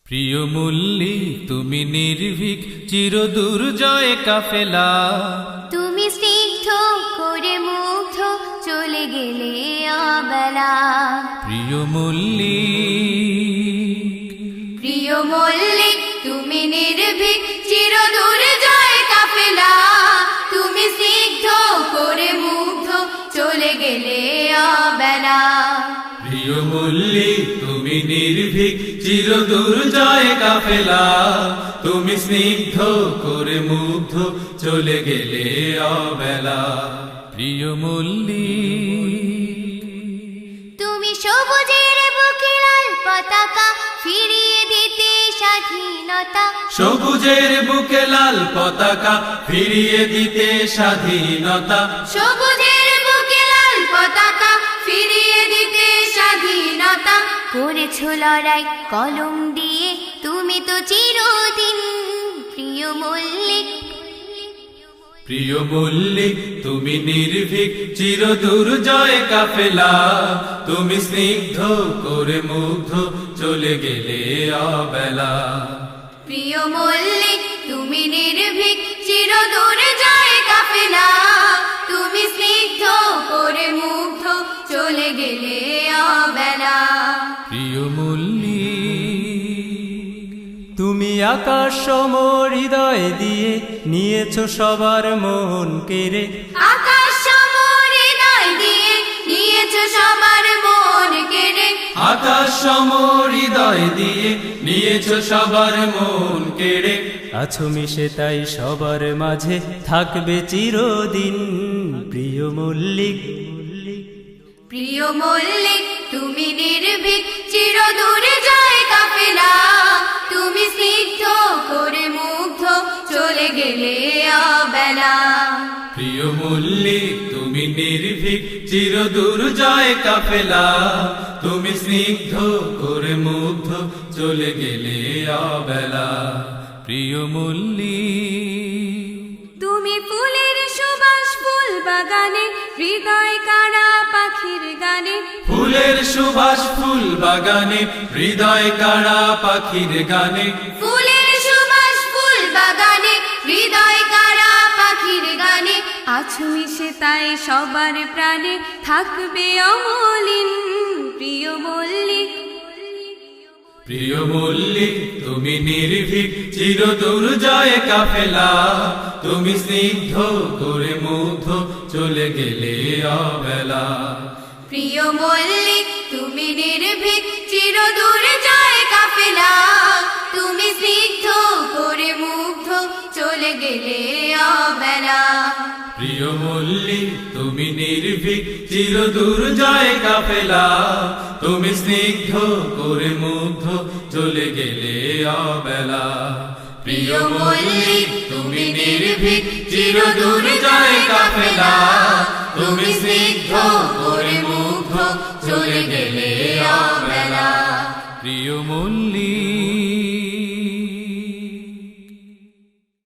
প্রিয় মল্লিক তুমি নির্ভীক চিরদুর্জয় কাফেলা, তুমি স্নিগ্ধ করে মুগ্ধ চলে গেলে অবেলা। প্রিয় মল্লিক, প্রিয় মল্লিক তুমি নির্ভীক চিরদুর্জয় কাফেলা, তুমি স্নিগ্ধ করে মুগ্ধ চলে গেলে অবেলা। প্রিয় মল্লিক তুমি নির্ভীক চিরদুর্জয় কাফেলা, তুমি স্নিগ্ধ করে মুগ্ধ চলে গেলে অবেলা। প্রিয় মল্লিক তুমি সবুজের বুকে লাল পতাকা ফিরিয়ে দিতে স্বাধীনতা, সবুজের বুকে লাল পতাকা ফিরিয়ে দিতে স্বাধীনতা, সবুজের বুকে লাল পতাকা ফিরিয়ে দিতে স্বাধীনতা। করেছো লড়াই কলম দিয়ে তুমি তো চিরদিন। প্রিয় মল্লিক, প্রিয় মল্লিক তুমি নির্ভীক চিরদুর্জয় কাফেলা, তুমি স্নিগ্ধ করে মুগ্ধ চলে গেলে অবেলা। প্রিয় মল্লিক তুমি নির্ভীক চিরদুর্জয় কাফেলা, তুমি স্নিগ্ধ করে মুগ্ধ চলে গেলে অবেলা। প্রিয় মল্লিক তুমি আকাশ সম হৃদয় দিয়ে নিয়েছো সবার মন কেড়ে, আকাশ সম হৃদয় দিয়ে নিয়েছো সবার মন কেড়ে, আকাশ সম হৃদয় দিয়ে নিয়েছো সবার মন কেড়ে। আছো মিশে তাই সবার মাঝে থাকবে চিরদিন। প্রিয় মল্লিক, প্রিয় মল্লিক তুমি নির্ভীক চিরদুর্জয় কাফেলা, তুমি স্নিগ্ধ করে মুগ্ধ চলে গেলে অবেলা। প্রিয় মল্লিক তুমি নির্ভীক চিরদুর্জয় কাফেলা, তুমি স্নিগ্ধ করে মুগ্ধ চলে গেলে অবেলা। প্রিয় মল্লিক তুমি ফুলের সুবাস ফুল বাগানে হৃদয় কাড়া পাখির গানে, ফুলের সুবাস ফুল বাগানে হৃদয় কাড়া পাখির গানে, ফুলের সুবাস ফুল বাগানে হৃদয় কাড়া পাখির গানে। আছো মিশে তাই সবার প্রাণে থাকবে অমলিন। প্রিয় মল্লিক, প্রিয় মল্লিক তুমি নির্ভীক চিরদুর্জয় কাফেলা, তুমি স্নিগ্ধ করে মুগ্ধ চলে গেলে অবেলা। প্রিয় মল্লিক তুমি নির্ভীক চিরদুর্জয় কাফেলা, তুমি স্নিগ্ধ করে মুগ্ধ চলে গেলে অবেলা। প্রিয় মল্লিক তুমি নির্ভীক চিরদুর্জয় কাফেলা, তুমি স্নিগ্ধ করে মুগ্ধ চলে গেলে অবেলা। প্রিয় মল্লিক তুমি নির্ভীক চিরদুর্জয় কাফেলা, তুমি স্নিগ্ধ করে মুগ্ধ চলে গেলে